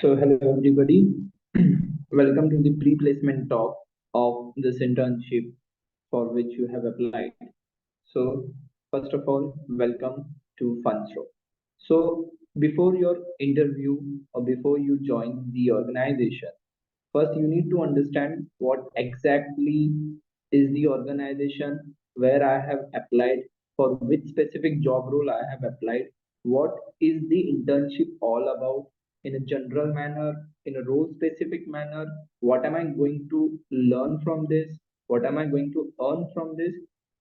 So, hello everybody. Welcome to the pre-placement talk of this internship for which you have applied. So, first of all, welcome to FunShow. So, before your interview or before you join the organization, first you need to understand what exactly is the organization, where I have applied, for which specific job role I have applied, what is the internship all about in a general manner, in a role specific manner, what am I going to learn from this, what am I going to earn from this,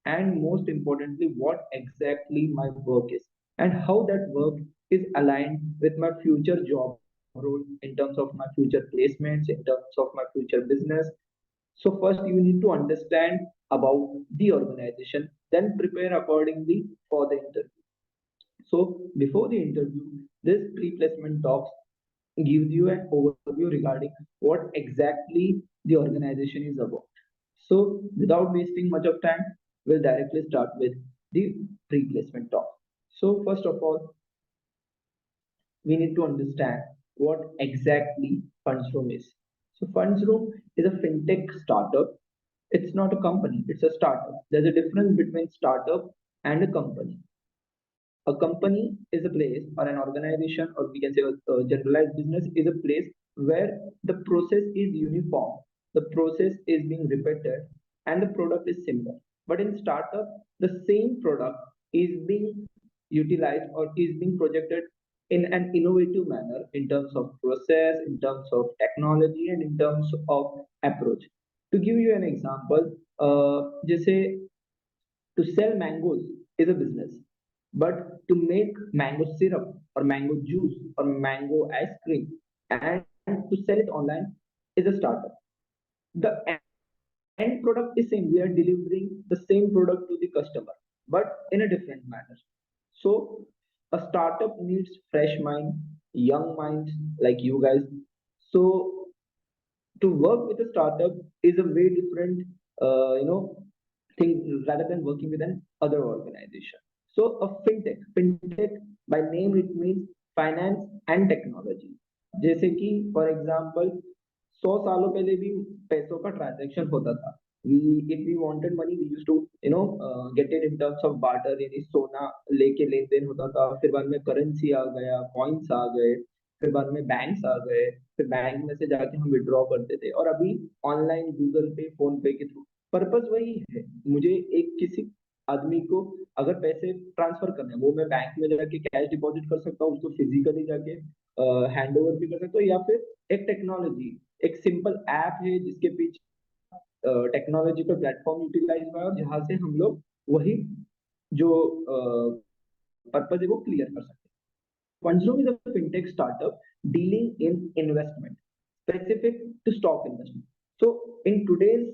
and most importantly, what exactly my work is and how that work is aligned with my future job role in terms of my future placements, in terms of my future business. So first you need to understand about the organization, then prepare accordingly for the interview. So before the interview, this pre-placement talks gives you an overview regarding what exactly the organization is about. So without wasting much of time, we'll directly start with the pre-placement talk. So first of all, we need to understand what exactly FundsRoom is. So FundsRoom is a fintech startup. It's not a company, it's a startup. There's a difference between startup and a company. A company is a place or an organization, or we can say a generalized business is a place where the process is uniform, the process is being repeated, and the product is similar. But in startup, the same product is being utilized or is being projected in an innovative manner in terms of process, in terms of technology, and in terms of approach. To give you an example, just say to sell mangoes is a business, but to make mango syrup or mango juice or mango ice cream and to sell it online is a startup. The end product is same. We are delivering the same product to the customer, but in a different manner. So a startup needs fresh mind, young minds like you guys. So to work with a startup is a very different thing rather than working with an other organization. So a fintech by name it means finance and technology. जैसे कि for example 100 सालों पहले भी पैसों का transaction होता था. we if we wanted money we used to get it in terms of barter, यानी सोना लेके लेन देन होता था. फिर बाद में करेंसी आ गया, कॉइन्स आ गए, फिर बाद में बैंक्स आ गए, फिर बैंक में से जाके हम विड्रॉ करते थे, और अभी ऑनलाइन गूगल पे फोन पे के थ्रू. पर्पस वही है. मुझे एक किसी आदमी को अगर पैसे ट्रांसफर करने हैं, वो मैं बैंक में जाके कैश डिपॉजिट कर सकता हूँ, उसको फिजिकली जाके हैंड ओवर भी कर सकता हूँ, या फिर एक टेक्नोलॉजी, एक सिंपल ऐप है जिसके पीछे टेक्नोलॉजी का प्लेटफॉर्म यूटिलाइज हुआ है, और जहां से हम लोग वही जो पर्पज है वो क्लियर कर सकते हैं. FundsRoom is a fintech startup dealing in investment specific to stock investment. So in today's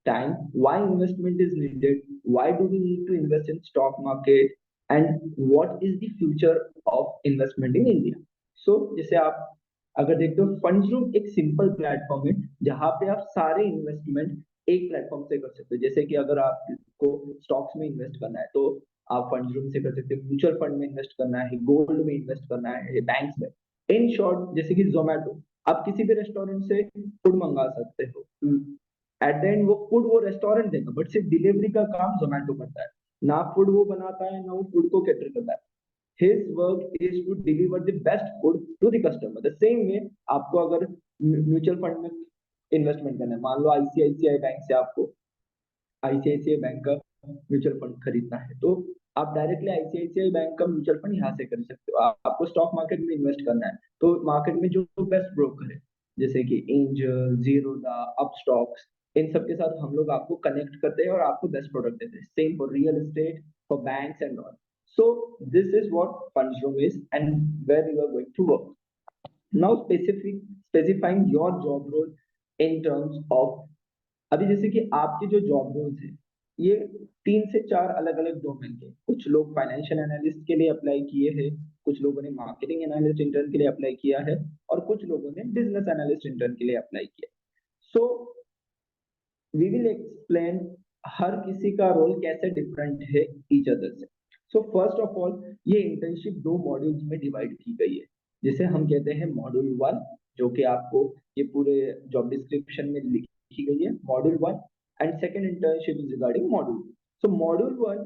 time, why investment is needed? Why do we need to invest in stock market? And what is the future of investment in India? So जैसे आप अगर देखते हो, FundsRoom एक simple platform है जहाँ पे आप सारे इन्वेस्टमेंट एक प्लेटफॉर्म से कर सकते हो. जैसे कि अगर आपको स्टॉक्स में इन्वेस्ट करना है तो आप FundsRoom से कर सकते हो, म्यूचुअल फंड में इन्वेस्ट करना है, गोल्ड में इन्वेस्ट करना है, बैंक्स में. इन शॉर्ट जैसे कि जोमेटो, आप किसी भी रेस्टोरेंट से फूड मंगा सकते हो. एट द एंड वो फूड वो रेस्टोरेंट देगा, बट सिर्फ डिलीवरी का काम जोमेटो करता है. ना फूड वो बनाता है, ना वो फूड को कैटर करता है. His work is to deliver the best food to the customer. The same way आपको अगर म्यूचुअल फंड में इन्वेस्टमेंट करना है, मान लो आईसीआईसीआई बैंक से आपको आईसीआईसीआई बैंक का म्यूचुअल फंड खरीदना है, तो आप डायरेक्टली आईसीआईसीआई बैंक का म्यूचुअल फंड यहाँ से कर सकते हो. आपको स्टॉक मार्केट में इन्वेस्ट करना है तो मार्केट में जो बेस्ट ब्रोकर है जैसे कि एंजल, जीरोधा, अपस्टॉक्स, इन सब के साथ हम लोग आपको कनेक्ट करते हैं और आपको बेस्ट प्रोडक्ट देते हैं. Same for real estate, for banks and all. So this is what FundsRoom is and where you are going to work. Now specifying your job role in terms of, अभी जैसे कि आपके जो job roles है ये 3 से 4 अलग अलग डोमेन के. कुछ लोग फाइनेंशियल एनालिस्ट के लिए अप्लाई किए हैं, कुछ लोगों ने मार्केटिंग एनालिस्ट इंटर्न के लिए अप्लाई किया है, और कुछ लोगों ने बिजनेस एनालिस्ट इंटर्न के लिए अप्लाई किया. So we will explain her किसी का रोल कैसे डिफरेंट है ईच अदर से. सो फर्स्ट ऑफ ऑल ये इंटर्नशिप 2 मॉड्यूल्स में डिवाइड की गई है, जिसे हम कहते हैं मॉड्यूल 1 जो कि आपको ये पूरे जॉब डिस्क्रिप्शन में लिखी गई है, module 1, and second internship is regarding module 2. So module 1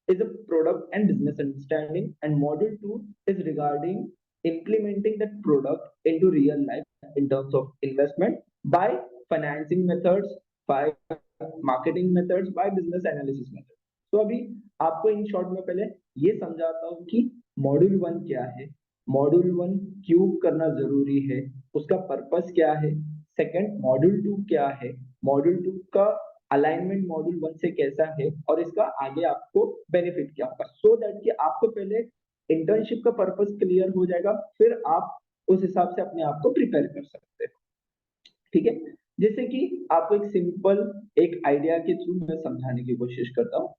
is a product and business understanding, and module 2 is regarding implementing that product into real life in terms of investment by financing methods, by marketing methods, by business analysis methods. तो अभी आपको in short में पहले ये समझाता हूँ कि module 1 क्या है, मॉड्यूल 1 क्यों करना जरूरी है, उसका पर्पस क्या है, सेकंड मॉड्यूल 2 क्या है, मॉड्यूल 2 का अलाइनमेंट मॉड्यूल 1 से कैसा है, और इसका आगे आपको बेनिफिट क्या होगा, सो दैट कि आपको पहले इंटर्नशिप का पर्पस क्लियर हो जाएगा, फिर आप उस हिसाब से अपने आप को प्रिपेयर कर सकते हो. ठीक है, जैसे कि आपको एक सिंपल एक आइडिया के थ्रू मैं समझाने की कोशिश करता हूँ.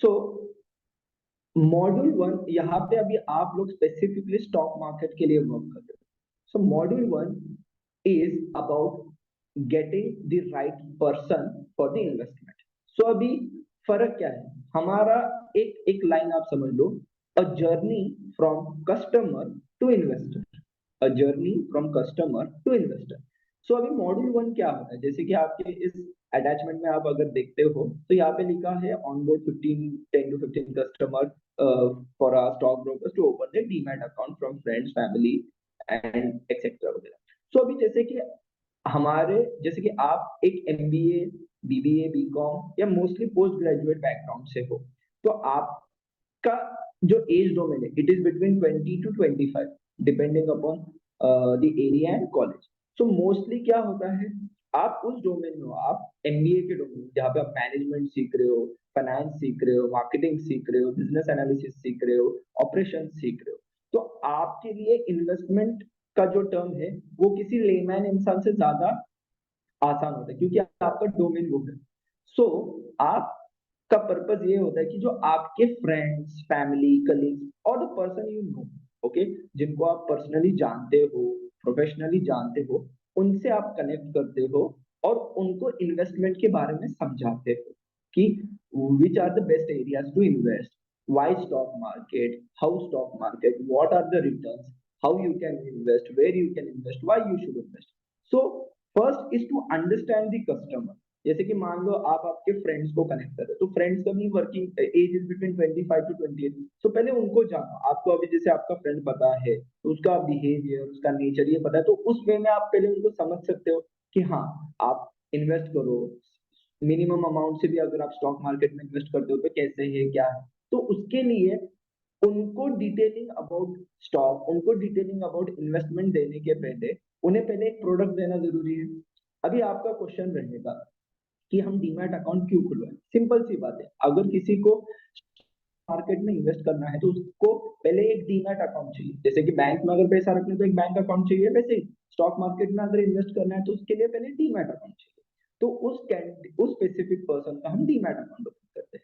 सो मॉड्यूल 1, यहाँ पे अभी आप लोग स्पेसिफिकली स्टॉक मार्केट के लिए वर्क कर रहे हो. So module 1 is about getting the right person for the investment. So अभी फर्क क्या है, हमारा एक एक लाइन आप समझ लो, a journey from customer to investor, a journey from customer to investor. So अभी मॉड्यूल 1 क्या होता है, जैसे कि आपके इस अटैचमेंट में आप अगर देखते हो तो यहाँ पे लिखा है onboard 10 to 15 customer for our stock brokers to open the demat account from friends family and etcetera वगैरह. सो अभी जैसे कि हमारे जैसे कि आप एक एमबीए, बीबीए, बीकॉम या मोस्टली पोस्ट ग्रेजुएट बैकग्राउंड से हो, तो आपका जो एज डोमेन है it is between 20 to 25 depending upon the area and college. So mostly क्या होता है, आप उस डोमेन में हो, आप एमबीए के डोमेन में जहाँ पे आप मैनेजमेंट सीख रहे हो, फाइनेंस सीख रहे हो, मार्केटिंग सीख रहे हो, बिजनेस एनालिसिस सीख रहे हो, ऑपरेशन सीख रहे हो, तो आपके लिए इन्वेस्टमेंट का जो टर्म है वो किसी लेमैन इंसान से ज्यादा आसान होता है, क्योंकि आपका डोमेन वो है. सो आपका पर्पस ये होता है कि जो आपके फ्रेंड्स, फैमिली, कलीग्स और the person you know, okay, जिनको आप पर्सनली जानते हो, प्रोफेशनली जानते हो, उनसे आप कनेक्ट करते हो और उनको इन्वेस्टमेंट के बारे में समझाते हो कि which are the best areas to invest, why stock market, how stock market, what are the returns, how you can invest, where you can invest, why you should invest. So first is to understand the customer. जैसे कि मान लो आप आपके friends को connect कर रहे हो, तो फ्रेंड्स का भी working age is between 25 to 28. So पहले उनको जानो, आपको अभी जैसे आपका फ्रेंड पता है, तो उसका बिहेवियर, उसका नेचर ये पता है, तो उस वे में आप पहले उनको समझ सकते हो कि हाँ आप इन्वेस्ट करो, मिनिमम अमाउंट से भी अगर आप स्टॉक मार्केट में इन्वेस्ट करते हो तो कैसे है क्या है. तो उसके लिए उनको डिटेलिंग अबाउट स्टॉक, उनको डिटेलिंग अबाउट इन्वेस्टमेंट देने के पहले उन्हें पहले एक प्रोडक्ट देना जरूरी है. अभी आपका क्वेश्चन रहेगा कि हम डीमैट अकाउंट क्यों खुलवाएं. सिंपल सी बात है, अगर किसी को मार्केट में इन्वेस्ट करना है तो उसको पहले एक डीमैट अकाउंट चाहिए. जैसे कि बैंक में अगर पैसा रखना है तो एक बैंक अकाउंट चाहिए, वैसे ही स्टॉक मार्केट में अगर इन्वेस्ट करना है तो उसके लिए पहले डीमैट अकाउंट चाहिए. तो उस स्पेसिफिक पर्सन का हम डीमैट अकाउंट ओपन करते हैं.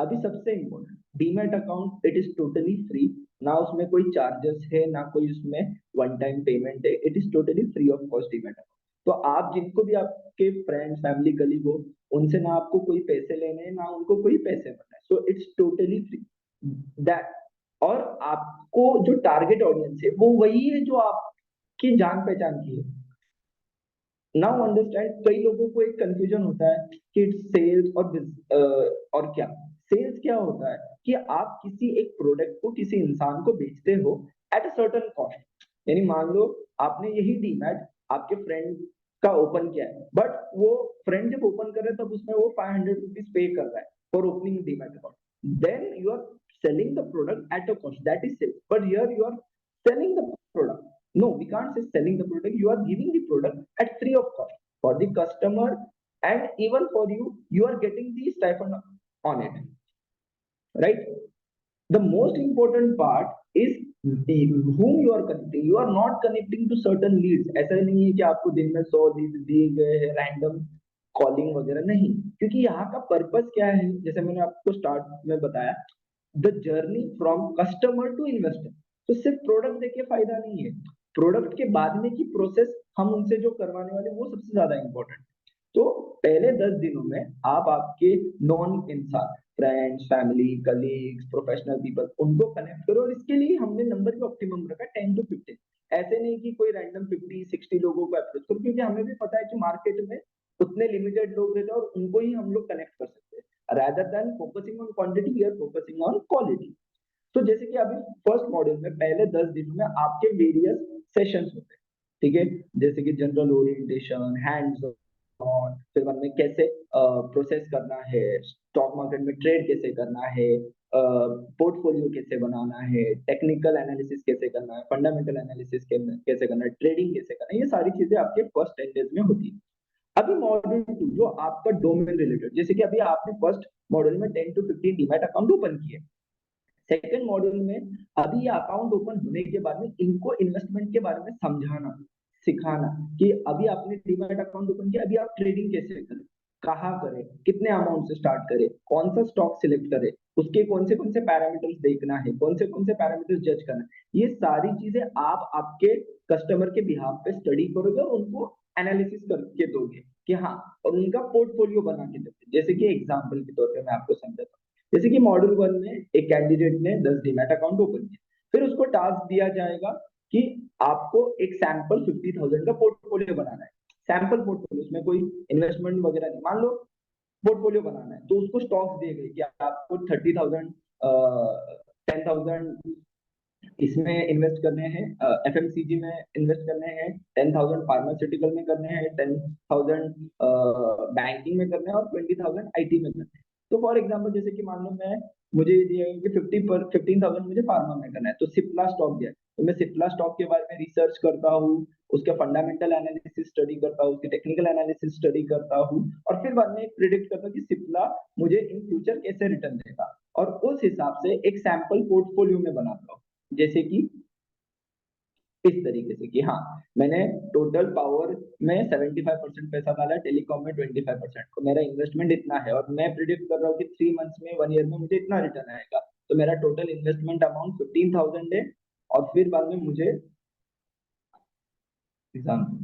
अभी सबसे important, demat account it is totally free, ना उसमें कोई चार्जेस है, ना कोई उसमें वन टाइम पेमेंट है, it is totally free of cost demat account. तो आप जिनको भी आपके फ्रेंड्स, फैमिली, कलीग हो, उनसे ना आपको कोई पैसे लेने हैं, ना उनको कोई पैसे भरना है. So it's totally free that. और आपको जो टारगेट ऑडियंस है वो वही है जो आपकी जान पहचान की है. नाउ अंडरस्टैंड, कई लोगों को एक कंफ्यूजन होता है कि सेल्स और क्या. सेल्स क्या होता है कि आप किसी एक प्रोडक्ट को किसी इंसान को बेचते हो एट अ सर्टेन कॉस्ट. यानी मान लो आपने यही डीमैट आपके फ्रेंड का ओपन किया है, बट वो फ्रेंड जब ओपन कर रहे हैं तब उसमें वो 500 रुपीज पे कर रहा है for opening demat account. Then you are selling the product at a cost, that is sales. But here you are selling the product. No, we can't say selling the product. You are giving the product at free of cost for the customer, and even for you, you are getting the stipend on it, right? The most important part is whom you are connecting. You are not connecting to certain leads. ऐसा नहीं है कि आपको दिन में 100 lead दिए गए हैं रैंडम कॉलिंग वगैरह, नहीं. क्योंकि यहाँ का पर्पस क्या है, जैसे मैंने आपको स्टार्ट में बताया, the journey from customer to investor. तो सिर्फ प्रोडक्ट देके फायदा नहीं है, प्रोडक्ट के बाद में की प्रोसेस हम उनसे जो करवाने वाले वो सबसे ज्यादा इंपॉर्टेंट. तो पहले 10 दिनों में आप आपके नॉन इंसान, friends, family, colleagues, professional people, उनको कनेक्ट करो। और इसके लिए हमने नंबर का ऑप्टिमम रखा 10 to 15। ऐसे नहीं कि कोई रैंडम 50-60 लोगों को अप्रोच करो, क्योंकि हमें भी पता है कि मार्केट में उतने लिमिटेड लोग रहते हैं और उनको ही हम लोग कनेक्ट कर सकते हैं। Rather than focusing on quantity, we are focusing on quality. तो जैसे कि अभी फर्स्ट मॉड्यूल में पहले 10 दिनों में आपके वेरियस सेशंस होते हैं, ठीक है। जैसे कि जनरल ओरिएंटेशन, हैंड्स ऑन, फिर बाद में कैसे प्रोसेस करना है, स्टॉक मार्केट में ट्रेड कैसे करना है, पोर्टफोलियो कैसे बनाना है, टेक्निकल एनालिसिस कैसे करना है, फंडामेंटल एनालिसिस कैसे करना है, ट्रेडिंग कैसे करना है, ये सारी चीजें आपके फर्स्ट 10 डेज में होती है। अभी मॉड्यूल 2 जो आपका डोमेन रिलेटेड, जैसे कि अभी आपने फर्स्ट मॉड्यूल में 10 to 15 डीमैट अकाउंट ओपन किए। सेकेंड मॉड्यूल में अभी ये अकाउंट ओपन होने के बाद में इनको इन्वेस्टमेंट के बारे में समझाना, सिखाना कि अभी आपने डीमैट अकाउंट ओपन किया, अभी आप ट्रेडिंग कैसे करें, कहाँ करें, कितने अमाउंट से स्टार्ट करें, कौन सा स्टॉक सिलेक्ट करें, उसके कौन से पैरामीटर्स देखना है, कौन से पैरामीटर्स जज करना है, ये सारी चीजें आप आपके कस्टमर के बिहाफ पे स्टडी करोगे और उनको एनालिसिस करके दोगे कि हाँ, और उनका पोर्टफोलियो बना के दोगे। जैसे कि एग्जाम्पल के तौर पे मैं आपको समझाता हूँ। जैसे कि मॉड्यूल 1 में एक कैंडिडेट ने 10 डीमैट अकाउंट ओपन किया, फिर उसको टास्क दिया जाएगा कि आपको एक सैंपल 50,000 का पोर्टफोलियो बनाना है। सैंपल पोर्टफोलियो, उसमें कोई इन्वेस्टमेंट वगैरह नहीं, मान लो पोर्टफोलियो बनाना है, तो उसको स्टॉक्स दिए गए कि आपको 30,000, 10,000 इसमें इन्वेस्ट करने हैं, एफएमसीजी में इन्वेस्ट करने हैं, 10,000 फार्मास्यूटिकल में करने हैं, 10,000 बैंकिंग में करने हैं और 20,000 आईटी में करने हैं। तो फॉर एग्जांपल जैसे कि मान लो मैं, मुझे ये दिया है कि 15,000 मुझे फार्मा में करना है, तो सिप्ला स्टॉक दिया है, तो मैं सिप्ला स्टॉक के बारे में रिसर्च करता हूँ, उसका फंडामेंटल एनालिसिस स्टडी करता हूँ, उसकी टेक्निकल एनालिसिस स्टडी करता हूँ, और फिर बाद में प्रिडिक्ट करता हूँ कि सिप्ला मुझे इन फ्यूचर कैसे रिटर्न देगा, और उस हिसाब से एक सैंपल पोर्टफोलियो में बनाता हूँ। जैसे कि इस तरीके से कि हाँ, मैंने टोटल पावर में 75% पैसा डाला है, टेलीकॉम में 25%, तो मेरा इन्वेस्टमेंट इतना है, और मैं प्रिडिक्ट कर रहा हूँ कि 3 मंथ्स में, 1 ईयर में मुझे इतना रिटर्न आएगा। तो मेरा टोटल इन्वेस्टमेंट अमाउंट 15,000 है, और फिर बाद में मुझे एग्जाम्पल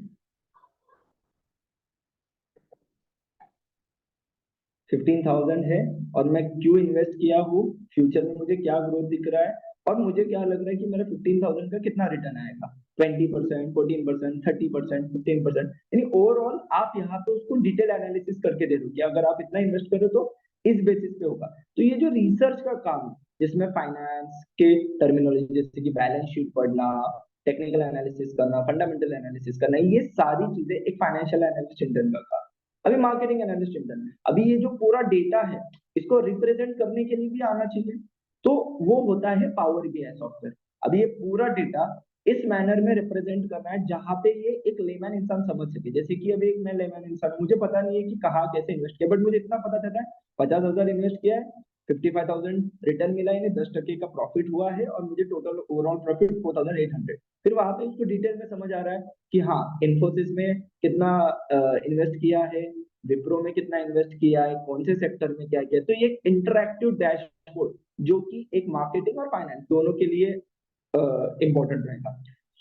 15,000 है, और मैं क्यों इन्वेस्ट किया हूँ, फ्यूचर में मुझे क्या ग्रोथ दिख रहा है, और मुझे क्या लग रहा है कि मेरा 15,000 का कितना रिटर्न आएगा, 20%, 14%, 30%, 15%, यानी ओवरऑल आप यहाँ पे उसको डिटेल एनालिसिस करके दे दो कि अगर आप इतना इन्वेस्ट करो तो इस बेसिस पे होगा। तो ये जो रिसर्च का काम है, जिसमें फाइनेंस के टर्मिनोलॉजी जैसे कि बैलेंस शीट पढ़ना, टेक्निकल एनालिसिस करना, फंडामेंटल एनालिसिस करना, ये सारी चीजें एक फाइनेंशियल एनालिस्ट इंटर्न का काम। अभी मार्केटिंग एनालिस्ट इंटर्न, अभी ये जो पूरा डेटा है इसको रिप्रेजेंट करने के लिए भी आना चाहिए, तो वो होता है पावर बीआई सॉफ्टवेयर। अभी ये पूरा डेटा इस मैनर में रिप्रेजेंट करना है जहां पे ये एक लेमैन इंसान समझ सके। जैसे कि अभी एक मैं लेमैन इंसान हूं, मुझे पता नहीं है कि कहाँ कैसे इन्वेस्ट किया, बट मुझे इतना पता चलता है 50,000 इन्वेस्ट किया है, 55,000 रिटर्न मिला, यानी 10% का प्रॉफिट हुआ है, और मुझे टोटल ओवरऑल प्रॉफिट 4,800। फिर वहां पे उसको डिटेल में समझ आ रहा है कि हाँ, इन्फोसिस में कितना इन्वेस्ट किया है, विप्रो में कितना इन्वेस्ट किया है, कौन से सेक्टर में क्या किया। तो ये इंटरैक्टिव डैशबोर्ड जो कि एक मार्केटिंग और फाइनेंस दोनों के लिए important रहेगा।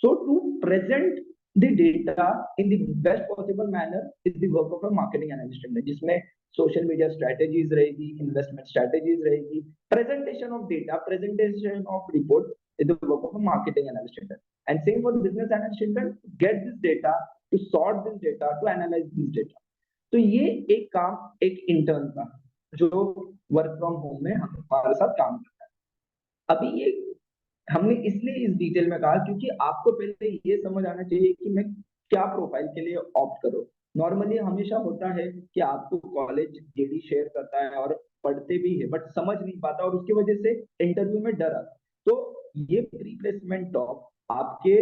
So to present the data in the best possible manner is the work of a marketing analyst, जिसमें सोशल मीडिया स्ट्रेटेजीज रहेगी, इन्वेस्टमेंट स्ट्रेटेजीज रहेगी, presentation of data, presentation of report is the work of a marketing analyst intern. And same for the business analyst intern, to get this data, to sort this data, to analyze this data. तो ये एक काम एक intern का जो work from home में हमारे साथ काम करता है। अभी ये हमने इसलिए इस डिटेल में कहा क्योंकि आपको पहले ये समझ आना चाहिए कि मैं क्या प्रोफाइल के लिए ऑप्ट करूं। नॉर्मली हमेशा होता है कि आपको कॉलेज जेडी शेयर करता है और पढ़ते भी है बट समझ नहीं पाता, और उसकी वजह से इंटरव्यू में डर आता है। तो ये प्री प्लेसमेंट टॉक आपके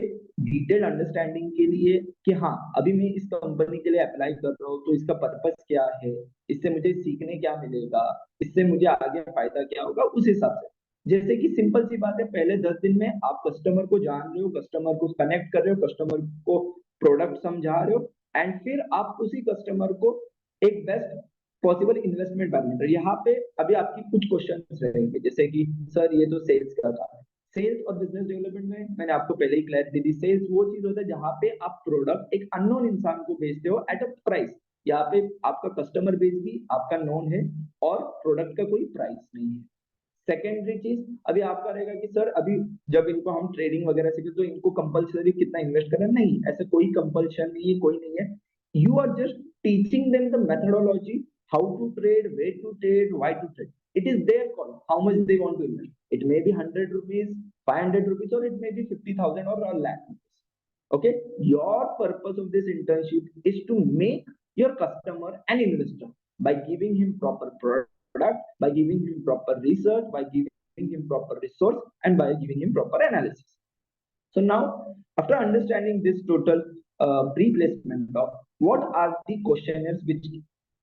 डिटेल अंडरस्टैंडिंग के लिए कि हाँ, अभी मैं इस कंपनी के लिए अप्लाई कर रहा हूँ तो इसका पर्पस क्या है, इससे मुझे सीखने क्या मिलेगा, इससे मुझे आगे फायदा क्या होगा, उस हिसाब से। जैसे कि सिंपल सी बात है, पहले 10 दिन में आप कस्टमर को जान रहे हो, कस्टमर को कनेक्ट कर रहे हो, कस्टमर को प्रोडक्ट समझा रहे हो, एंड फिर आप उसी कस्टमर को एक बेस्ट पॉसिबल इन्वेस्टमेंट पैरामीटर, यहाँ पे अभी आपकी कुछ क्वेश्चन रहेंगे जैसे कि सर ये तो सेल्स का काम है। सेल्स और बिजनेस डेवलपमेंट में मैंने आपको पहले ही क्लैरिटी दी, सेल्स वो चीज होता है जहां पे आप प्रोडक्ट एक अननोन इंसान को बेचते हो एट अ प्राइस, यहाँ पे आपका कस्टमर बेस भी आपका नोन है और प्रोडक्ट का कोई प्राइस नहीं है। सेकेंडरी चीज अभी आपका रहेगा कि सर अभी जब इनको हम ट्रेडिंग वगैरह सीखे तो इनको कंपल्सरी कितना इन्वेस्ट करना, नहीं, ऐसा कोई कंपल्शन नहीं है, कोई नहीं है। You are just teaching them the methodology, how to trade, way to trade, why to trade. It is their call how much they want to invest. It may be 100 rupees, 500 rupees, or it may be 50,000 or a lakh rupees. Okay, your purpose of this internship is to make your customer an investor by giving him proper product, by giving him proper research, by giving him proper resource, and by giving him proper analysis. So now, after understanding this total pre-placement talk, what are the questionnaires which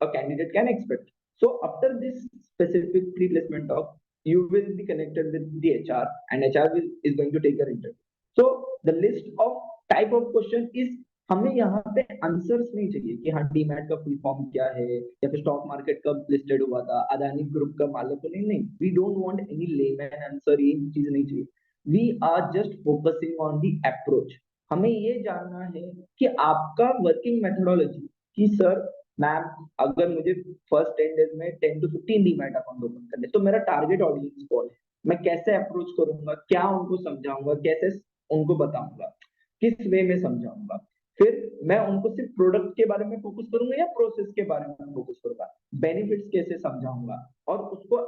a candidate can expect? So after this specific pre-placement talk, you will be connected with the HR, and is going to take your interview. So the list of type of question is, हमें यहाँ पे answers नहीं चाहिए कि हाँ demat का full form क्या है या फिर स्टॉक मार्केट कब लिस्टेड हुआ था, अदानी ग्रुप का मालिक तो नहीं, we don't want any layman answer, ये चीज नहीं चाहिए। We are just focusing on the approach. हमें ये जानना है कि आपका वर्किंग मेथोडोलॉजी, कि सर मैम अगर मुझे फर्स्ट 10 डेज में 10 to 15 डीमैट अकाउंट ओपन करने, तो मेरा टारगेट ऑडियंस कौन है, मैं कैसे अप्रोच करूंगा, क्या उनको समझाऊंगा, कैसे उनको बताऊंगा, किस वे में समझाऊंगा। फिर मैं उनको सिर्फ प्रोडक्ट के बारे में फोकस करूंगा या प्रोसेस के बारे में फोकस करूंगा, बेनिफिट्स कैसे समझाऊंगा और उसको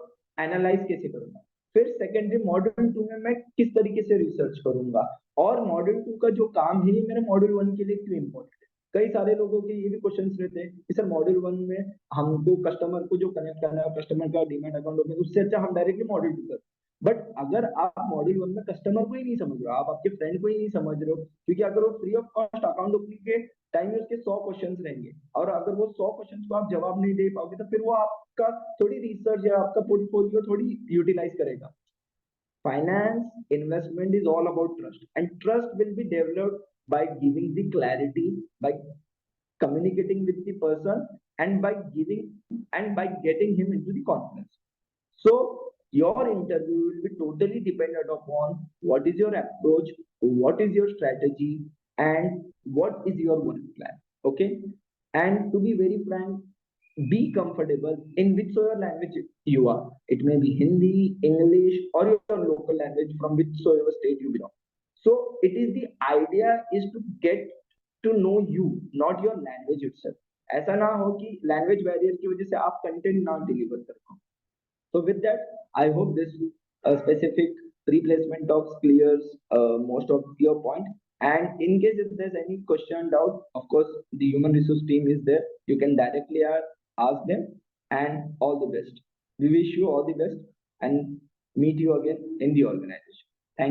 एनालाइज कैसे करूंगा। फिर सेकेंडरी मॉड्यूल 2 में मैं किस तरीके से रिसर्च करूंगा, और मॉड्यूल 2 का जो काम है ये मेरे मॉड्यूल 1 के लिए क्यों इंपॉर्टेंट है। कई सारे लोगों के ये भी क्वेश्चंस रहते हैं कि सर मॉड्यूल 1 में हमको कस्टमर को जो कनेक्ट करना है, कस्टमर का डीमैट अकाउंट ओपन, उससे अच्छा हम डायरेक्टली मॉड्यूल 2 कर। बट अगर आप मॉड्यूल 1 में कस्टमर को ही नहीं समझ रहे हो, आप आपके फ्रेंड को ही नहीं समझ रहे हो, क्योंकि अगर वो free of cost account opening के टाइम में उसके 100 क्वेश्चंस रहेंगे और अगर वो 100 क्वेश्चंस को आप जवाब नहीं दे पाओगे, तो फिर वो आपका थोड़ी रिसर्च या आपका पोर्टफोलियो थोड़ी यूटिलाइज करेगा। Finance investment is all about trust, and trust will be developed by giving the clarity, by communicating with the person, and by giving and by getting him into the confidence. So your interview will be totally dependent upon what is your approach, what is your strategy, and what is your work plan. Okay, and to be very frank, be comfortable in whichsoever language you are. It may be Hindi, English, or your local language from whichsoever state you belong. So it is the idea is to get to know you, not your language itself. ऐसा ना हो कि language barrier की वजह से आप content ना deliver कर पाओ। So with that, I hope this specific pre-placement talks clears most of your point. And in case if there's any question, doubt, of course, the human resource team is there. You can directly ask them. And all the best. We wish you all the best and meet you again in the organization.